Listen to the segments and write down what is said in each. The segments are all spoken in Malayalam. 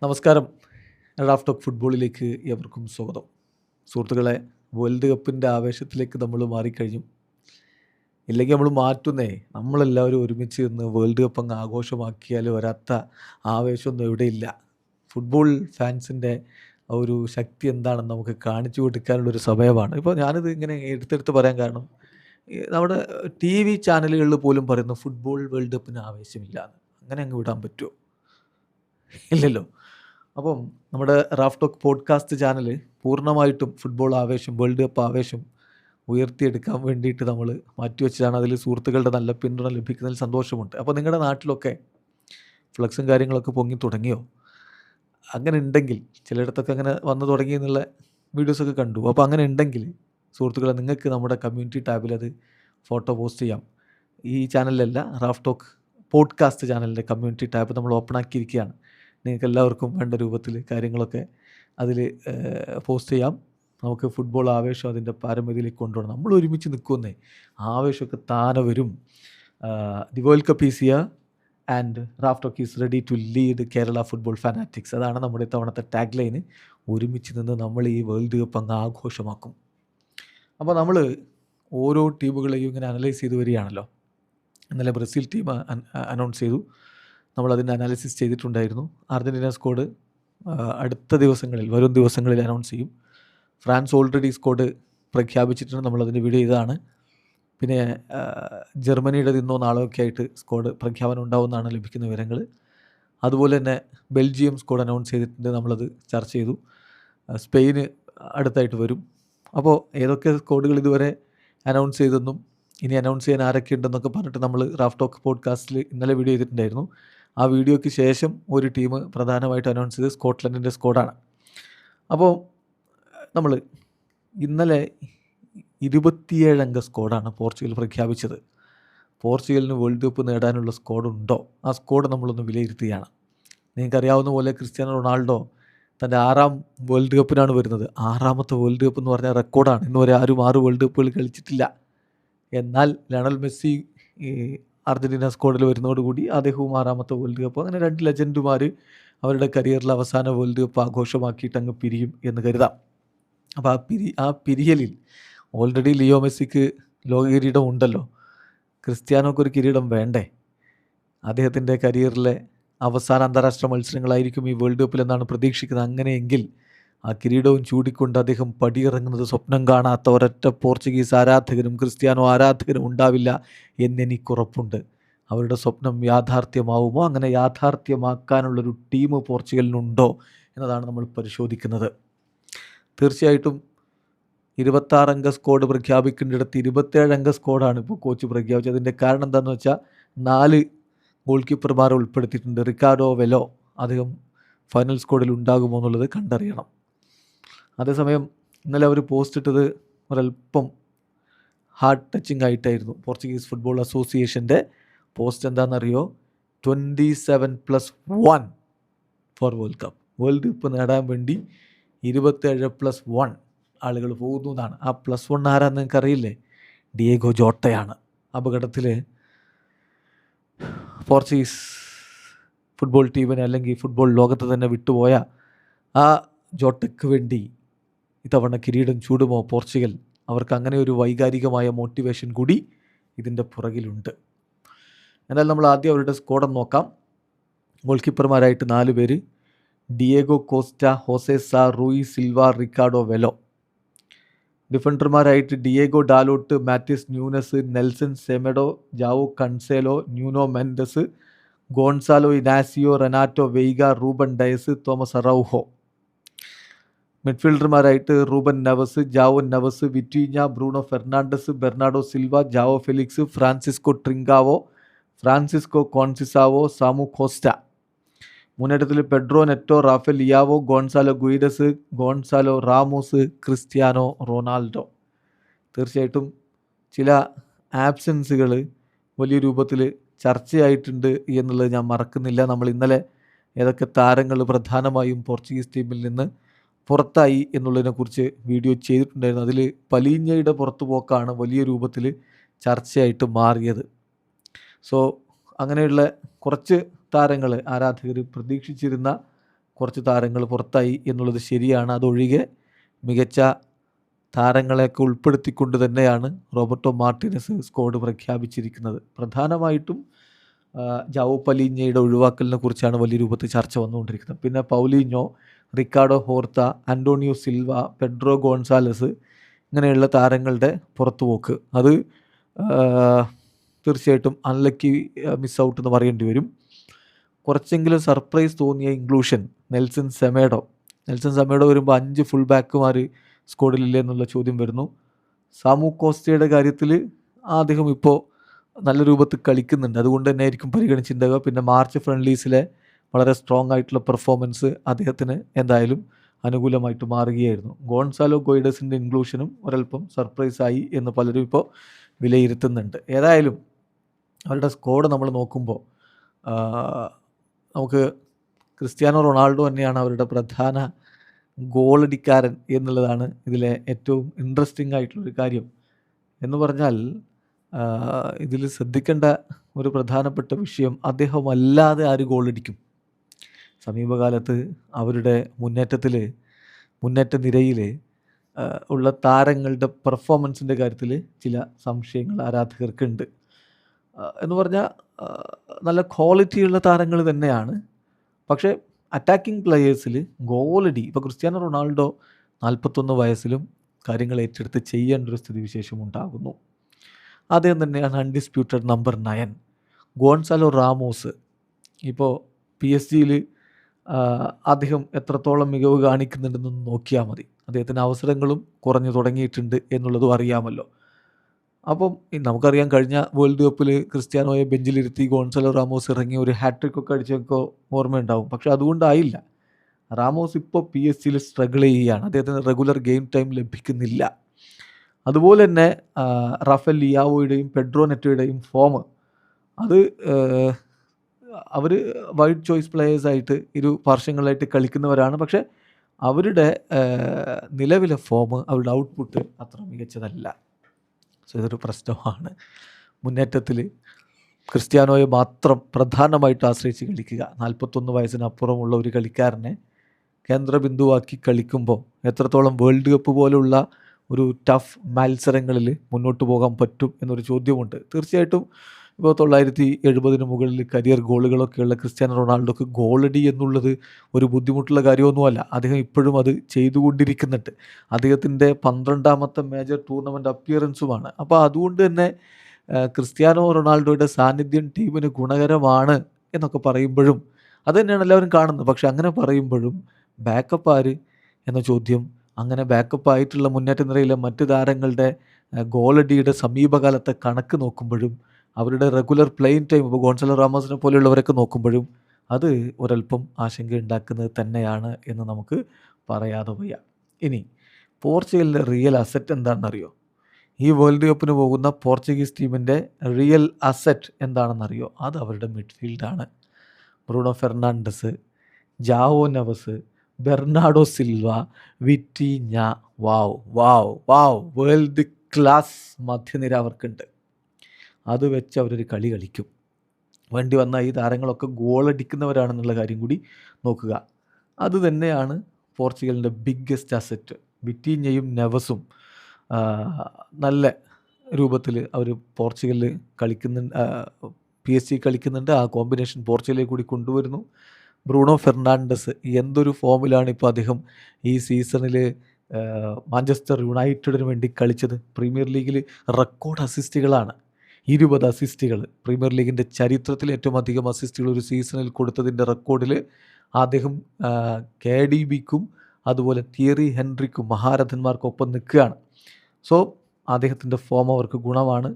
നമസ്കാരം. റാഫ് ടോക്ക് ഫുട്ബോളിലേക്ക് എവർക്കും സ്വാഗതം. സുഹൃത്തുക്കളെ, വേൾഡ് കപ്പിൻ്റെ ആവേശത്തിലേക്ക് നമ്മൾ മാറിക്കഴിഞ്ഞു. ഇല്ലെങ്കിൽ നമ്മൾ മാറ്റുന്നേ. നമ്മളെല്ലാവരും ഒരുമിച്ച് നിന്ന് വേൾഡ് കപ്പ് അങ്ങ് ആഘോഷമാക്കിയാൽ വരാത്ത ആവേശമൊന്നും എവിടെയില്ല. ഫുട്ബോൾ ഫാൻസിൻ്റെ ഒരു ശക്തി എന്താണെന്ന് നമുക്ക് കാണിച്ചു കൊടുക്കാനുള്ളൊരു സമയമാണ്. ഇപ്പോൾ ഞാനിത് ഇങ്ങനെ എടുത്തെടുത്ത് പറയാൻ കാരണം, നമ്മുടെ ടി വി ചാനലുകളിൽ പോലും പറയുന്നു ഫുട്ബോൾ വേൾഡ് കപ്പിന് ആവേശമില്ല എന്ന്. അങ്ങനെ അങ്ങ് വിടാൻ പറ്റുമോ? ഇല്ലല്ലോ. അപ്പം നമ്മുടെ റാഫ് ടോക്ക് പോഡ്കാസ്റ്റ് ചാനൽ പൂർണ്ണമായിട്ടും ഫുട്ബോൾ ആവേശം, വേൾഡ് കപ്പ് ആവേശം ഉയർത്തിയെടുക്കാൻ വേണ്ടിയിട്ട് നമ്മൾ മാറ്റിവെച്ചതാണ്. അതിൽ സുഹൃത്തുക്കളുടെ നല്ല പിന്തുണ ലഭിക്കുന്നതിൽ സന്തോഷമുണ്ട്. അപ്പോൾ നിങ്ങളുടെ നാട്ടിലൊക്കെ ഫ്ലക്സും കാര്യങ്ങളൊക്കെ പൊങ്ങി തുടങ്ങിയോ? അങ്ങനെ ഉണ്ടെങ്കിൽ, ചിലയിടത്തൊക്കെ അങ്ങനെ വന്നു തുടങ്ങി എന്നുള്ള വീഡിയോസൊക്കെ കണ്ടു. അപ്പോൾ അങ്ങനെ ഉണ്ടെങ്കിൽ സുഹൃത്തുക്കളെ, നിങ്ങൾക്ക് നമ്മുടെ കമ്മ്യൂണിറ്റി ടാബിൽ അത് ഫോട്ടോ പോസ്റ്റ് ചെയ്യാം. ഈ ചാനലിലല്ല, റാഫ് ടോക്ക് പോഡ്കാസ്റ്റ് ചാനലിൻ്റെ കമ്മ്യൂണിറ്റി ടാബ് നമ്മൾ ഓപ്പൺ ആക്കിയിരിക്കുകയാണ്. നിങ്ങൾക്ക് എല്ലാവർക്കും വേണ്ട രൂപത്തിൽ കാര്യങ്ങളൊക്കെ അതിൽ പോസ്റ്റ് ചെയ്യാം. നമുക്ക് ഫുട്ബോൾ ആവേശം അതിൻ്റെ പാരമ്പര്യത്തിലേക്ക് കൊണ്ടുപോകണം. നമ്മൾ ഒരുമിച്ച് നിൽക്കുന്നേ, ആവേശമൊക്കെ താനെ വരും. The world cup is here and Raf Talk is ready to lead Kerala football fanatics. അതാണ് നമ്മുടെ ഇത്തവണത്തെ ടാഗ് ലൈന്. ഒരുമിച്ച് നിന്ന് നമ്മൾ ഈ വേൾഡ് കപ്പ് അങ്ങ് ആഘോഷമാക്കും. അപ്പോൾ നമ്മൾ ഓരോ ടീമുകളെയും ഇങ്ങനെ അനലൈസ് ചെയ്ത് വരികയാണല്ലോ. ഇന്നലെ ബ്രസീൽ ടീം അനൗൺസ് ചെയ്തു. നമ്മളതിൻ്റെ അനാലിസിസ് ചെയ്തിട്ടുണ്ടായിരുന്നു. അർജൻറ്റീന സ്ക്വാഡ് അടുത്ത ദിവസങ്ങളിൽ, വരും ദിവസങ്ങളിൽ അനൗൺസ് ചെയ്യും. ഫ്രാൻസ് ഓൾറെഡി സ്ക്വാഡ് പ്രഖ്യാപിച്ചിട്ടുണ്ട്. നമ്മളതിൻ്റെ വീഡിയോ ഇതാണ്. പിന്നെ ജർമ്മനിയുടെ ഇന്നോ നാളോ ഒക്കെ ആയിട്ട് സ്ക്വാഡ് പ്രഖ്യാപനം ഉണ്ടാവുമെന്നാണ് ലഭിക്കുന്ന വിവരങ്ങൾ. അതുപോലെ തന്നെ ബെൽജിയം സ്ക്വാഡ് അനൗൺസ് ചെയ്തിട്ടുണ്ട്. നമ്മളത് ചർച്ച ചെയ്തു. സ്പെയിന് അടുത്തായിട്ട് വരും. അപ്പോൾ ഏതൊക്കെ സ്ക്വാഡുകൾ ഇതുവരെ അനൗൺസ് ചെയ്തെന്നും ഇനി അനൗൺസ് ചെയ്യാൻ ആരൊക്കെ ഉണ്ടെന്നൊക്കെ പറഞ്ഞിട്ട് നമ്മൾ റാഫ് ടോക്ക് പോഡ്കാസ്റ്റിൽ ഇന്നലെ വീഡിയോ ചെയ്തിട്ടുണ്ടായിരുന്നു. ആ വീഡിയോയ്ക്ക് ശേഷം ഒരു ടീം പ്രധാനമായിട്ട് അനൗൺസ് ചെയ്ത് സ്കോട്ട്ലൻഡിൻ്റെ സ്ക്വാഡാണ്. അപ്പോൾ നമ്മൾ ഇന്നലെ 27 അംഗ സ്ക്വാഡാണ് പോർച്ചുഗൽ പ്രഖ്യാപിച്ചത്. പോർച്ചുഗലിന് വേൾഡ് കപ്പ് നേടാനുള്ള സ്ക്വാഡുണ്ടോ? ആ സ്ക്വാഡ് നമ്മളൊന്ന് വിലയിരുത്തുകയാണ്. നിങ്ങൾക്കറിയാവുന്ന പോലെ ക്രിസ്ത്യാനോ റൊണാൾഡോ തൻ്റെ 6ാം വേൾഡ് കപ്പിനാണ് വരുന്നത്. 6ാമത്തെ വേൾഡ് കപ്പ് എന്ന് പറഞ്ഞാൽ റെക്കോർഡാണ്. ഇന്നുവരെ ആരും 6 വേൾഡ് കപ്പുകൾ കളിച്ചിട്ടില്ല. എന്നാൽ ലയണൽ മെസ്സി ഈ അർജൻറ്റീന സ്ക്വാഡിൽ വരുന്നതോടുകൂടി അദ്ദേഹവും 6ാമത്തെ വേൾഡ് കപ്പ്. അങ്ങനെ 2 ലെജൻഡുമാർ അവരുടെ കരിയറിൽ അവസാന വേൾഡ് കപ്പ് ആഘോഷമാക്കിയിട്ട് അങ്ങ് പിരിയും എന്ന് കരുതാം. അപ്പോൾ ആ പിരിയലിൽ ഓൾറെഡി ലിയോ മെസ്സിക്ക് ലോക കിരീടം ഉണ്ടല്ലോ. ക്രിസ്ത്യാനോക്ക് ഒരു കിരീടം വേണ്ടേ? അദ്ദേഹത്തിൻ്റെ കരിയറിലെ അവസാന അന്താരാഷ്ട്ര മത്സരങ്ങളായിരിക്കും ഈ വേൾഡ് കപ്പിൽ എന്നാണ് പ്രതീക്ഷിക്കുന്നത്. അങ്ങനെയെങ്കിൽ ആ കിരീടവും ചൂടിക്കൊണ്ട് അദ്ദേഹം പടിയിറങ്ങുന്നത് സ്വപ്നം കാണാത്ത ഒരൊറ്റ പോർച്ചുഗീസ് ആരാധകരും ക്രിസ്ത്യാനോ ആരാധകരും ഉണ്ടാവില്ല എന്നെനിക്കുറപ്പുണ്ട്. അവരുടെ സ്വപ്നം യാഥാർത്ഥ്യമാവുമോ? അങ്ങനെ യാഥാർത്ഥ്യമാക്കാനുള്ളൊരു ടീം പോർച്ചുഗലിനുണ്ടോ എന്നതാണ് നമ്മൾ പരിശോധിക്കുന്നത്. തീർച്ചയായിട്ടും 26 അംഗ സ്ക്വാഡ് പ്രഖ്യാപിക്കേണ്ടിടത്ത് 27 അംഗ സ്ക്വാഡാണ് ഇപ്പോൾ കോച്ച് പ്രഖ്യാപിച്ചത്. അതിൻ്റെ കാരണം എന്താണെന്ന് വെച്ചാൽ 4 ഗോൾ കീപ്പർമാരെ ഉൾപ്പെടുത്തിയിട്ടുണ്ട്. റിക്കാർഡോ വെലോ അദ്ദേഹം ഫൈനൽ സ്ക്വാഡിൽ ഉണ്ടാകുമോ എന്നുള്ളത് കണ്ടറിയണം. അതേസമയം ഇന്നലെ അവർ പോസ്റ്റ് ഇട്ടത് ഒരല്പം ഹാർട്ട് ടച്ചിങ് ആയിട്ടായിരുന്നു. പോർച്ചുഗീസ് ഫുട്ബോൾ അസോസിയേഷൻ്റെ പോസ്റ്റ് എന്താണെന്നറിയോ? 27+1 four world cup. World cup നേടാൻ വേണ്ടി 27+1 ആളുകൾ പോകുന്നു എന്നാണ്. ആ +1 ആരാന്ന് നിങ്ങൾക്ക് അറിയില്ലേ? ഡിയേഗോ ജോട്ടയാണ്. അപകടത്തിൽ പോർച്ചുഗീസ് ഫുട്ബോൾ ടീമിനെ, അല്ലെങ്കിൽ ഫുട്ബോൾ ലോകത്ത് തന്നെ വിട്ടുപോയ ആ ജോട്ടയ്ക്ക് വേണ്ടി ഇത്തവണ കിരീടം ചൂടുമോ പോർച്ചുഗൽ? അവർക്ക് അങ്ങനെ ഒരു വൈകാരികമായ മോട്ടിവേഷൻ കൂടി ഇതിൻ്റെ പുറകിലുണ്ട്. എന്നാൽ നമ്മൾ ആദ്യം അവരുടെ സ്ക്വാഡ് നോക്കാം. ഗോൾ കീപ്പർമാരായിട്ട് 4 പേര്: Diogo Costa, Jose Sa, Rui Silva, Ricardo Velho. ഡിഫൻഡർമാരായിട്ട് Diogo Dalot, Matheus Nunes, Nelson Semedo, Joao Cancelo, Nuno Mendes, Goncalo Inacio, Renato Veiga, Ruben Dias, Tomas Araujo. മിഡ്ഫീൽഡർമാരായിട്ട് Ruben Neves, Joao Neves, Vitinha, Bruno Fernandes, Bernardo Silva, Joao Felix, Francisco Trincao, Francisco Conceicao, Samu Costa. മുന്നേറ്റത്തിൽ Pedro Neto, Rafael Leao, Goncalo Guedes, Goncalo Ramos, Cristiano Ronaldo. തീർച്ചയായിട്ടും ചില ആബ്സെൻസുകൾ വലിയ രൂപത്തിൽ ചർച്ചയായിട്ടുണ്ട് എന്നുള്ളത് ഞാൻ മറക്കുന്നില്ല. നമ്മൾ ഇന്നലെ ഏതൊക്കെ താരങ്ങൾ പ്രധാനമായും പോർച്ചുഗീസ് ടീമിൽ നിന്ന് പുറത്തായി എന്നുള്ളതിനെക്കുറിച്ച് വീഡിയോ ചെയ്തിട്ടുണ്ടായിരുന്നു. അതിൽ പലീഞ്ഞയുടെ പുറത്തുപോക്കാണ് വലിയ രൂപത്തിൽ ചർച്ചയായിട്ട് മാറിയത്. സോ അങ്ങനെയുള്ള കുറച്ച് താരങ്ങൾ, ആരാധകർ പ്രതീക്ഷിച്ചിരുന്ന കുറച്ച് താരങ്ങൾ പുറത്തായി എന്നുള്ളത് ശരിയാണ്. അതൊഴികെ മികച്ച താരങ്ങളെയൊക്കെ ഉൾപ്പെടുത്തിക്കൊണ്ട് തന്നെയാണ് റോബർട്ടോ മാർട്ടിനസ് സ്ക്വാഡ് പ്രഖ്യാപിച്ചിരിക്കുന്നത്. പ്രധാനമായിട്ടും ജാവോ പലീഞ്ഞയുടെ ഒഴിവാക്കലിനെ കുറിച്ചാണ് വലിയ രൂപത്തിൽ ചർച്ച വന്നുകൊണ്ടിരിക്കുന്നത്. പിന്നെ Paulinho, Ricardo Horta, Antonio Silva, Pedro Goncalves ഇങ്ങനെയുള്ള താരങ്ങളുടെ പുറത്തുപോക്ക് അത് തീർച്ചയായിട്ടും അൺലക്കി മിസ് ഔട്ട് എന്ന് പറയേണ്ടി വരും. കുറച്ചെങ്കിലും സർപ്രൈസ് തോന്നിയ ഇൻക്ലൂഷൻ നെൽസൺ സെമേഡോ വരുമ്പോൾ 5 ഫുൾ ബാക്കുമാർ സ്ക്വാഡിലില്ലേ എന്നുള്ള ചോദ്യം വരുന്നു. സാമു കോസ്റ്റയുടെ കാര്യത്തിൽ അദ്ദേഹം ഇപ്പോൾ നല്ല രൂപത്തിൽ കളിക്കുന്നുണ്ട്, അതുകൊണ്ട് തന്നെ ആയിരിക്കും പരിഗണിച്ചിട്ടുണ്ടാവുക. പിന്നെ മാർച്ച് ഫ്രണ്ട്ലീസിലെ വളരെ സ്ട്രോങ് ആയിട്ടുള്ള പെർഫോമൻസ് അദ്ദേഹത്തിന് എന്തായാലും അനുകൂലമായിട്ട് മാറുകയായിരുന്നു. ഗോൺസാലോ ഗോയിഡസിൻ്റെ ഇൻക്ലൂഷനും ഒരൽപ്പം സർപ്രൈസായി എന്ന് പലരും ഇപ്പോൾ വിലയിരുത്തുന്നുണ്ട്. ഏതായാലും അവരുടെ സ്ക്വാഡ് നമ്മൾ നോക്കുമ്പോൾ നമുക്ക് ക്രിസ്ത്യാനോ റൊണാൾഡോ തന്നെയാണ് അവരുടെ പ്രധാന ഗോളടിക്കാരൻ എന്നുള്ളതാണ് ഇതിലെ ഏറ്റവും ഇൻട്രസ്റ്റിംഗ് ആയിട്ടുള്ളൊരു കാര്യം. എന്ന് പറഞ്ഞാൽ ഇതിൽ ശ്രദ്ധിക്കേണ്ട ഒരു പ്രധാനപ്പെട്ട വിഷയം, അദ്ദേഹമല്ലാതെ ആര് ഗോളടിക്കും? സമീപകാലത്ത് അവരുടെ മുന്നേറ്റ നിരയിൽ ഉള്ള താരങ്ങളുടെ പെർഫോമൻസിൻ്റെ കാര്യത്തിൽ ചില സംശയങ്ങൾ ആരാധകർക്കുണ്ട്. എന്ന് പറഞ്ഞാൽ നല്ല ക്വാളിറ്റിയുള്ള താരങ്ങൾ തന്നെയാണ്, പക്ഷേ അറ്റാക്കിംഗ് പ്ലെയേഴ്സിൽ ഗോളടി ഇപ്പോൾ ക്രിസ്ത്യാനോ റൊണാൾഡോ 41 വയസ്സിലും കാര്യങ്ങൾ ഏറ്റെടുത്ത് ചെയ്യേണ്ട ഒരു സ്ഥിതിവിശേഷം ഉണ്ടാകുന്നു. അദ്ദേഹം തന്നെയാണ് അൺഡിസ്പ്യൂട്ടഡ് നമ്പർ 9. ഗോൺസാലോ റാമോസ് ഇപ്പോൾ PSG അദ്ദേഹം എത്രത്തോളം മികവ് കാണിക്കുന്നുണ്ടെന്ന് നോക്കിയാൽ മതി. അദ്ദേഹത്തിന് അവസരങ്ങളും കുറഞ്ഞു തുടങ്ങിയിട്ടുണ്ട് എന്നുള്ളതും അറിയാമല്ലോ. അപ്പം നമുക്കറിയാം, കഴിഞ്ഞ വേൾഡ് കപ്പിൽ ക്രിസ്ത്യാനോയെ ബെഞ്ചിലിരുത്തി ഗോൺസാലോ റാമോസ് ഇറങ്ങി ഒരു ഹാട്രിക്കൊക്കെ അടിച്ചൊക്കെ ഓർമ്മയുണ്ടാവും. പക്ഷെ അതുകൊണ്ടായില്ല. റാമോസ് ഇപ്പോൾ PSG സ്ട്രഗിൾ ചെയ്യുകയാണ്, അദ്ദേഹത്തിന് റെഗുലർ ഗെയിം ടൈം ലഭിക്കുന്നില്ല. അതുപോലെ തന്നെ റാഫേൽ ലിയാവോയുടെയും പെഡ്രോ നെറ്റോയുടെയും ഫോം അത് അവർ വൈഡ് ചോയ്സ് പ്ലെയേഴ്സായിട്ട് വർഷങ്ങളായിട്ട് കളിക്കുന്നവരാണ്. പക്ഷേ അവരുടെ നിലവിലെ ഫോം, അവരുടെ ഔട്ട്പുട്ട് അത്ര മികച്ചതല്ല. സോ ഇതൊരു പ്രശ്നമാണ്. മുന്നേറ്റത്തിൽ ക്രിസ്ത്യാനോയെ മാത്രം പ്രധാനമായിട്ട് ആശ്രയിച്ച് കളിക്കുക, 41 വയസ്സിനപ്പുറമുള്ള ഒരു കളിക്കാരനെ കേന്ദ്രബിന്ദുവാക്കി കളിക്കുമ്പോൾ എത്രത്തോളം വേൾഡ് കപ്പ് പോലുള്ള ഒരു ടഫ് മത്സരങ്ങളിൽ മുന്നോട്ട് പോകാൻ പറ്റും എന്നൊരു ചോദ്യമുണ്ട്. തീർച്ചയായിട്ടും ഇപ്പോൾ 970 മുകളിൽ കരിയർ ഗോളുകളൊക്കെയുള്ള ക്രിസ്ത്യാനോ റൊണാൾഡോക്ക് ഗോളടി എന്നുള്ളത് ഒരു ബുദ്ധിമുട്ടുള്ള കാര്യമൊന്നുമല്ല. അദ്ദേഹം ഇപ്പോഴും അത് ചെയ്തുകൊണ്ടിരിക്കുന്നുണ്ട്. അദ്ദേഹത്തിൻ്റെ 12ാമത്തെ മേജർ ടൂർണമെൻറ്റ് അപ്പിയറൻസുമാണ്. അപ്പോൾ അതുകൊണ്ട് തന്നെ ക്രിസ്ത്യാനോ റൊണാൾഡോയുടെ സാന്നിധ്യം ടീമിന് ഗുണകരമാണ് എന്നൊക്കെ പറയുമ്പോഴും അത് തന്നെയാണ് എല്ലാവരും കാണുന്നത്. പക്ഷെ അങ്ങനെ പറയുമ്പോഴും ബാക്കപ്പ് ആര് എന്ന ചോദ്യം, അങ്ങനെ ബാക്കപ്പ് ആയിട്ടുള്ള മുന്നേറ്റ നിരയിലെ മറ്റ് താരങ്ങളുടെ ഗോളടിയുടെ സമീപകാലത്തെ കണക്ക് നോക്കുമ്പോഴും അവരുടെ റെഗുലർ പ്ലേയിങ് ടൈം ഇപ്പോൾ ഗോൺസാലോ റാമോസിനെ പോലെയുള്ളവരൊക്കെ നോക്കുമ്പോഴും അത് ഒരല്പം ആശങ്കയുണ്ടാക്കുന്നത് തന്നെയാണ് എന്ന് നമുക്ക് പറയാതെ വയ്യ. ഇനി പോർച്ചുഗലിൻ്റെ റിയൽ അസറ്റ് എന്താണെന്നറിയോ? ഈ വേൾഡ് കപ്പിന് പോകുന്ന പോർച്ചുഗീസ് ടീമിൻ്റെ റിയൽ അസറ്റ് എന്താണെന്നറിയോ? അത് അവരുടെ മിഡ്ഫീൽഡാണ്. Bruno Fernandes, Joao Neves, Bernardo Silva, Vitinha. Wow world class മധ്യനിര അവർക്കുണ്ട്. അത് വെച്ച് അവരൊരു കളി കളിക്കും. വേണ്ടി വന്ന ഈ താരങ്ങളൊക്കെ ഗോളടിക്കുന്നവരാണെന്നുള്ള കാര്യം കൂടി നോക്കുക. അത് തന്നെയാണ് പോർച്ചുഗലിൻ്റെ ബിഗ്ഗസ്റ്റ് അസറ്റ്. വിറ്റീഞ്ഞയും നെവസും നല്ല രൂപത്തിൽ അവർ പോർച്ചുഗലിൽ കളിക്കുന്നുണ്ട്, PSG കളിക്കുന്നുണ്ട്. ആ കോമ്പിനേഷൻ പോർച്ചുഗലിലേക്ക് കൂടി കൊണ്ടുവരുന്നു. ബ്രൂണോ ഫെർണാണ്ടസ് എന്തൊരു ഫോമിലാണ് ഇപ്പോൾ അദ്ദേഹം ഈ സീസണിൽ മാഞ്ചസ്റ്റർ യുണൈറ്റഡിന് വേണ്ടി കളിച്ചത്. പ്രീമിയർ ലീഗിൽ റെക്കോർഡ് അസിസ്റ്റുകളാണ്, 20 അസിസ്റ്റുകൾ. പ്രീമിയർ ലീഗിൻ്റെ ചരിത്രത്തിൽ ഏറ്റവും അധികം അസിസ്റ്റുകൾ ഒരു സീസണിൽ കൊടുത്തതിൻ്റെ റെക്കോർഡിൽ അദ്ദേഹം KDBക്കും അതുപോലെ തിയറി ഹെൻറിക്കും മഹാരഥന്മാർക്കൊപ്പം നിൽക്കുകയാണ്. സോ അദ്ദേഹത്തിൻ്റെ ഫോം അവർക്ക് ഗുണമാണ്.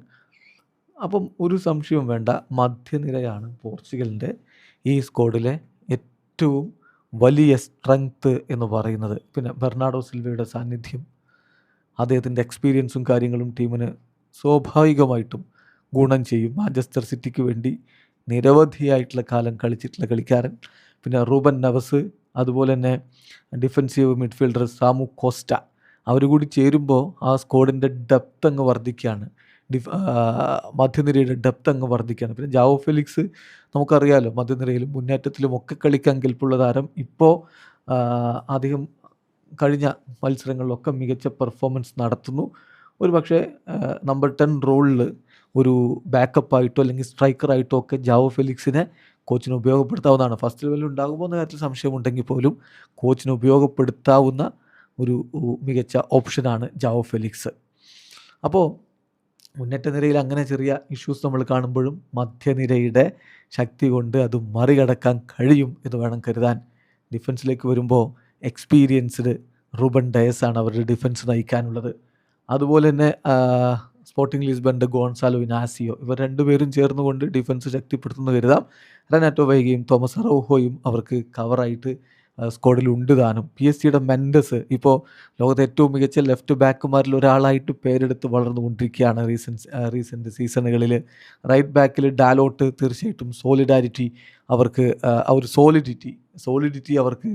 അപ്പം ഒരു സംശയവും വേണ്ട, മധ്യനിരയാണ് പോർച്ചുഗലിൻ്റെ ഈ സ്ക്വാഡിലെ ഏറ്റവും വലിയ സ്ട്രെങ്ത്ത് എന്ന് പറയുന്നത്. പിന്നെ ബെർണാഡോ സിൽവയുടെ സാന്നിധ്യം, അദ്ദേഹത്തിൻ്റെ എക്സ്പീരിയൻസും കാര്യങ്ങളും ടീമിന് സ്വാഭാവികമായിട്ടും ഗുണം ചെയ്യും. മാഞ്ചസ്റ്റർ സിറ്റിക്ക് വേണ്ടി നിരവധിയായിട്ടുള്ള കാലം കളിച്ചിട്ടുള്ള കളിക്കാരൻ. പിന്നെ റൂബൻ നെവസ്, അതുപോലെ തന്നെ ഡിഫൻസീവ് മിഡ്ഫീൽഡർ സാമു കോസ്റ്റ, അവർ കൂടി ചേരുമ്പോൾ ആ സ്ക്വാഡിൻ്റെ ഡെപ്ത് അങ്ങ് വർദ്ധിക്കുകയാണ്. മധ്യനിരയുടെ ഡെപ്ത് അങ്ങ് വർദ്ധിക്കുകയാണ്. പിന്നെ ജാവോ ഫെലിക്സ് നമുക്കറിയാലോ, മധ്യനിരയിലും മുന്നേറ്റത്തിലും ഒക്കെ കളിക്കാൻ കെൽപ്പുള്ള താരം. ഇപ്പോൾ അധികം കഴിഞ്ഞ മത്സരങ്ങളിലൊക്കെ മികച്ച പെർഫോമൻസ് നടത്തുന്നു. ഒരു പക്ഷേ നമ്പർ 10 റോളിൽ ഒരു ബാക്കപ്പായിട്ടോ അല്ലെങ്കിൽ സ്ട്രൈക്കറായിട്ടോ ഒക്കെ ജാവോ ഫെലിക്സിനെ കോച്ചിന് ഉപയോഗപ്പെടുത്താവുന്നതാണ്. ഫസ്റ്റ് ലെവലിൽ ഉണ്ടാകുമോ എന്ന കാര്യത്തിൽ സംശയമുണ്ടെങ്കിൽ പോലും കോച്ചിന് ഉപയോഗപ്പെടുത്താവുന്ന ഒരു മികച്ച ഓപ്ഷനാണ് ജാവോ ഫെലിക്സ്. അപ്പോൾ മുന്നേറ്റ നിരയിൽ അങ്ങനെ ചെറിയ ഇഷ്യൂസ് നമ്മൾ കാണുമ്പോഴും മധ്യനിരയുടെ ശക്തി കൊണ്ട് അത് മറികടക്കാൻ കഴിയും എന്ന് വേണം കരുതാൻ. ഡിഫൻസിലേക്ക് വരുമ്പോൾ എക്സ്പീരിയൻസ്ഡ് റൂബൻ ഡയസാണ് അവരുടെ ഡിഫൻസ് നയിക്കാനുള്ളത്. അതുപോലെ തന്നെ സ്പോർട്ടിംഗ് ലിസ്ബണിൻ്റെ ഗോൺസാലോ ഇനാസിയോ, ഇവർ രണ്ടുപേരും ചേർന്നുകൊണ്ട് ഡിഫൻസ് ശക്തിപ്പെടുത്തുന്നു കരുതാം. റെനാറ്റോ വൈഗയും തോമസ് അറൗഹോയും അവർക്ക് കവറായിട്ട് സ്ക്വാഡിലുണ്ട് താനും. PSG മെൻഡസ് ഇപ്പോൾ ലോകത്തെ ഏറ്റവും മികച്ച ലെഫ്റ്റ് ബാക്കുമാരിൽ ഒരാളായിട്ട് പേരെടുത്ത് വളർന്നുകൊണ്ടിരിക്കുകയാണ് റീസെൻറ്റ് സീസണുകളിൽ. റൈറ്റ് ബാക്കിൽ ഡാലോട്ട് തീർച്ചയായിട്ടും സോളിഡാരിറ്റി അവർക്ക് ഒരു സോളിഡിറ്റി അവർക്ക്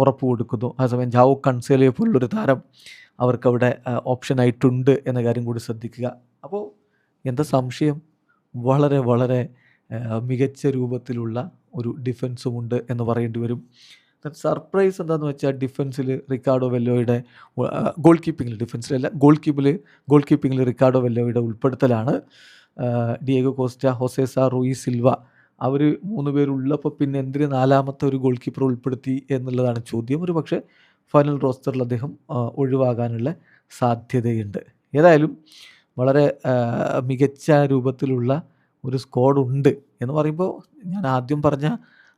ഉറപ്പ് കൊടുക്കുന്നു. അതേസമയം ജാവോ കൺസേലയെ പോലുള്ളൊരു താരം അവർക്കവിടെ ഓപ്ഷനായിട്ടുണ്ട് എന്ന കാര്യം കൂടി ശ്രദ്ധിക്കുക. അപ്പോൾ എന്താ സംശയം, വളരെ വളരെ മികച്ച രൂപത്തിലുള്ള ഒരു ഡിഫൻസുമുണ്ട് എന്ന് പറയേണ്ടി വരും. സർപ്രൈസ് എന്താണെന്ന് വെച്ചാൽ ഡിഫൻസിൽ റിക്കാർഡോ വെല്ലോയുടെ ഗോൾ കീപ്പിങ്ങിൽ റിക്കാർഡോ വെല്ലോയുടെ ഉൾപ്പെടുത്തലാണ്. Diogo Costa, Jose Sa, Rui Silva അവർ 3 പേരുള്ളപ്പോൾ പിന്നെ എന്തിന് 4ാമത്തെ ഒരു ഗോൾ കീപ്പർ ഉൾപ്പെടുത്തി എന്നുള്ളതാണ് ചോദ്യം. ഒരു പക്ഷേ ഫൈനൽ റോസ്റ്ററിൽ അദ്ദേഹം ഒഴിവാകാനുള്ള സാധ്യതയുണ്ട്. ഏതായാലും വളരെ മികച്ച രൂപത്തിലുള്ള ഒരു സ്ക്വാഡുണ്ട് എന്ന് പറയുമ്പോൾ ഞാൻ ആദ്യം പറഞ്ഞ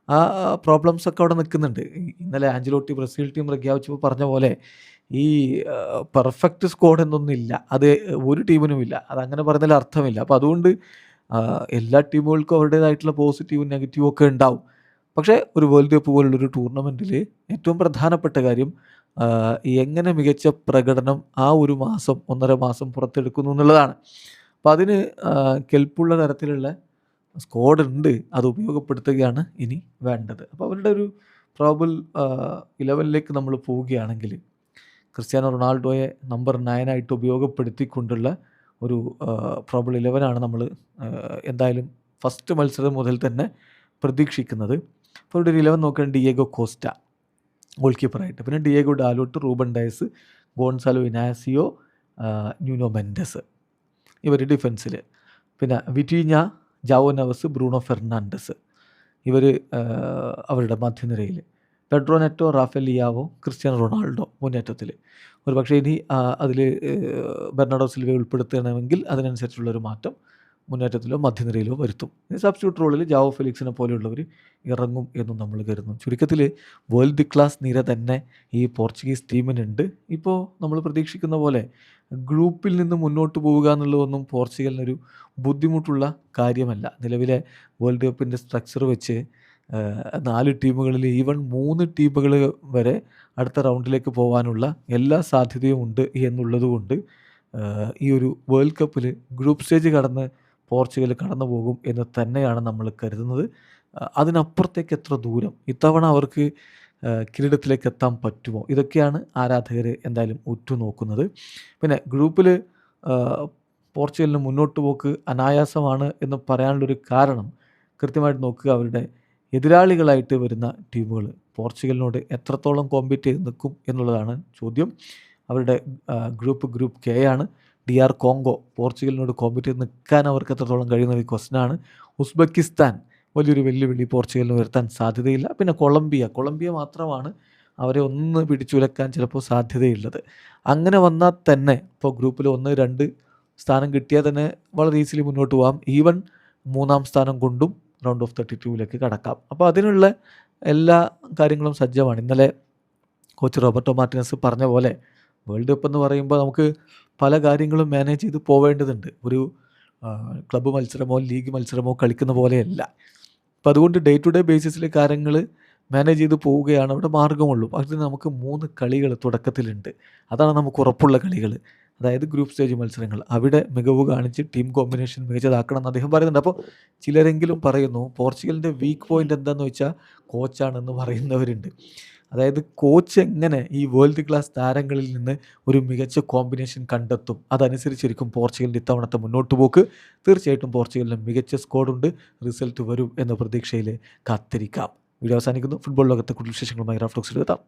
ആ പ്രോബ്ലംസൊക്കെ അവിടെ നിൽക്കുന്നുണ്ട്. ഇന്നലെ ആഞ്ചലോട്ടി ബ്രസീൽ ടീം പ്രഖ്യാപിച്ചപ്പോൾ പറഞ്ഞ പോലെ ഈ പെർഫെക്റ്റ് സ്ക്വാഡ് എന്നൊന്നുമില്ല, അത് ഒരു ടീമിനുമില്ല. അതങ്ങനെ പറഞ്ഞാൽ അർത്ഥമില്ല. അപ്പോൾ അതുകൊണ്ട് എല്ലാ ടീമുകൾക്കും അവരുടേതായിട്ടുള്ള പോസിറ്റീവും നെഗറ്റീവും ഒക്കെ ഉണ്ടാവും. പക്ഷേ ഒരു വേൾഡ് കപ്പ് പോലുള്ളൊരു ടൂർണമെൻറ്റിൽ ഏറ്റവും പ്രധാനപ്പെട്ട കാര്യം എങ്ങനെ മികച്ച പ്രകടനം ആ ഒരു മാസം 1.5 മാസം പുറത്തെടുക്കുന്നു എന്നുള്ളതാണ്. അപ്പോൾ അതിന് കെൽപ്പുള്ള തരത്തിലുള്ള സ്ക്വാഡ് ഉണ്ട്, അത് ഉപയോഗപ്പെടുത്തുകയാണ് ഇനി വേണ്ടത്. അപ്പോൾ അവരുടെ ഒരു പ്രോബബിൾ 11ലേക്ക് നമ്മൾ പോവുകയാണെങ്കിൽ ക്രിസ്ത്യാനോ റൊണാൾഡോയെ നമ്പർ 9 ആയിട്ട് ഉപയോഗപ്പെടുത്തിക്കൊണ്ടുള്ള ഒരു പ്രോബബിൾ 11 നമ്മൾ എന്തായാലും ഫസ്റ്റ് മത്സരം മുതൽ തന്നെ പ്രതീക്ഷിക്കുന്നത്. അപ്പോൾ ഇവിടെ ഒരു 11 നോക്കുകയാണെങ്കിൽ ഡിയേഗോ കോസ്റ്റ ഗോൾ കീപ്പറായിട്ട്, പിന്നെ Diogo Dalot, Ruben Dias, Goncalo Inacio, Nuno Mendes ഇവർ ഡിഫൻസിൽ. പിന്നെ Vitinha, Joao Neves, Bruno Fernandes ഇവർ അവരുടെ മധ്യനിരയിൽ. Pedro Neto, Rafael Leao, Cristiano Ronaldo മുന്നേറ്റത്തിൽ. ഒരു പക്ഷേ ഇനി അതിൽ ബെർണാഡോ സിൽവയെ ഉൾപ്പെടുത്തണമെങ്കിൽ അതിനനുസരിച്ചുള്ളൊരു മാറ്റം മുന്നേറ്റത്തിലോ മധ്യനിരയിലോ വരുത്തും. സബ്സ്റ്റിറ്റ്യൂട്ട് റോളിൽ ജാവോ ഫെലിക്സിനെ പോലെയുള്ളവർ ഇറങ്ങും എന്നും നമ്മൾ കരുതുന്നു. ചുരുക്കത്തിൽ വേൾഡ് ക്ലാസ് നിര തന്നെ ഈ പോർച്ചുഗീസ് ടീമിനുണ്ട്. ഇപ്പോൾ നമ്മൾ പ്രതീക്ഷിക്കുന്ന പോലെ ഗ്രൂപ്പിൽ നിന്ന് മുന്നോട്ട് പോവുക എന്നുള്ളതൊന്നും പോർച്ചുഗലിനൊരു ബുദ്ധിമുട്ടുള്ള കാര്യമല്ല. നിലവിലെ വേൾഡ് കപ്പിൻ്റെ സ്ട്രക്ചർ വെച്ച് 4 ടീമുകളിൽ ഈവൻ 3 ടീമുകൾ വരെ അടുത്ത റൗണ്ടിലേക്ക് പോകാനുള്ള എല്ലാ സാധ്യതയും ഉണ്ട് എന്നുള്ളത് കൊണ്ട് ഈ ഒരു വേൾഡ് കപ്പിൽ ഗ്രൂപ്പ് സ്റ്റേജ് കടന്ന് പോർച്ചുഗൽ കടന്നു പോകും എന്ന് തന്നെയാണ് നമ്മൾ കരുതുന്നത്. അതിനപ്പുറത്തേക്ക് എത്ര ദൂരം ഇത്തവണ അവർക്ക് കിരീടത്തിലേക്ക് എത്താൻ പറ്റുമോ, ഇതൊക്കെയാണ് ആരാധകർ എന്തായാലും ഉറ്റുനോക്കുന്നത്. പിന്നെ ഗ്രൂപ്പിൽ പോർച്ചുഗലിന് മുന്നോട്ട് പോക്ക് അനായാസമാണ് എന്ന് പറയാനുള്ളൊരു കാരണം കൃത്യമായിട്ട് നോക്കുക, അവരുടെ എതിരാളികളായിട്ട് വരുന്ന ടീമുകൾ പോർച്ചുഗലിനോട് എത്രത്തോളം കോമ്പീറ്റ് ചെയ്ത് നിൽക്കും എന്നുള്ളതാണ് ചോദ്യം. അവരുടെ ഗ്രൂപ്പ് കെ ആണ്. DR കോങ്കോ പോർച്ചുഗലിനോട് കോമ്പീറ്റ് ചെയ്ത് നിൽക്കാൻ അവർക്ക് എത്രത്തോളം കഴിയുന്ന ക്വസ്റ്റനാണ്. ഉസ്ബെക്കിസ്ഥാൻ വലിയൊരു വെല്ലുവിളി പോർച്ചുഗലിന് വരുത്താൻ സാധ്യതയില്ല. പിന്നെ കൊളംബിയ മാത്രമാണ് അവരെ ഒന്ന് പിടിച്ചുലക്കാൻ ചിലപ്പോൾ സാധ്യതയുള്ളത്. അങ്ങനെ വന്നാൽ തന്നെ ഇപ്പോൾ ഗ്രൂപ്പിൽ 1-2 സ്ഥാനം കിട്ടിയാൽ തന്നെ വളരെ ഈസിലി മുന്നോട്ട് പോകാം. ഈവൻ 3ാം സ്ഥാനം കൊണ്ടും റൗണ്ട് ഓഫ് 32ലേക്ക് കടക്കാം. അപ്പോൾ അതിനുള്ള എല്ലാ കാര്യങ്ങളും സജ്ജമാണ്. ഇന്നലെ കോച്ച് റോബർട്ടോ മാർട്ടിനസ് പറഞ്ഞ പോലെ വേൾഡ് കപ്പ് എന്ന് പറയുമ്പോൾ നമുക്ക് പല കാര്യങ്ങളും മാനേജ് ചെയ്ത് പോവേണ്ടതുണ്ട്. ഒരു ക്ലബ്ബ് മത്സരമോ ലീഗ് മത്സരമോ കളിക്കുന്ന പോലെയല്ല. അപ്പോൾ അതുകൊണ്ട് ഡേ ടു ഡേ ബേസിസിൽ കാര്യങ്ങൾ മാനേജ് ചെയ്ത് പോവുകയാണ് അവിടെ മാർഗമുള്ളൂ. അതിന് നമുക്ക് 3 കളികൾ തുടക്കത്തിലുണ്ട്. അതാണ് നമുക്ക് ഉറപ്പുള്ള കളികൾ. അതായത് ഗ്രൂപ്പ് സ്റ്റേജ് മത്സരങ്ങൾ. അവിടെ മികവ് കാണിച്ച് ടീം കോമ്പിനേഷൻ മികച്ചതാക്കണം എന്ന് അദ്ദേഹം പറയുന്നുണ്ട്. അപ്പോൾ ചിലരെങ്കിലും പറയുന്നു പോർച്ചുഗലിൻ്റെ വീക്ക് പോയിന്റ് എന്താണെന്ന് വെച്ചാൽ കോച്ചാണെന്ന് പറയുന്നവരുണ്ട്. അതായത് കോച്ച് എങ്ങനെ ഈ വേൾഡ് ക്ലാസ് താരങ്ങളിൽ നിന്ന് ഒരു മികച്ച കോമ്പിനേഷൻ കണ്ടെത്തും, അതനുസരിച്ചിരിക്കും പോർച്ചുഗലിൻ്റെ ഇത്തവണത്തെ മുന്നോട്ട് പോക്ക്. തീർച്ചയായിട്ടും പോർച്ചുഗലിന് മികച്ച സ്ക്വാഡുണ്ട്, റിസൾട്ട് വരും എന്ന പ്രതീക്ഷയിൽ കാത്തിരിക്കാം. വീഡിയോ അവസാനിക്കുന്നു. ഫുട്ബോൾ ലോകത്തെ കൂടുതൽ വിശേഷങ്ങളുമായി റാഫ് ടോക്സിൽ എത്താം.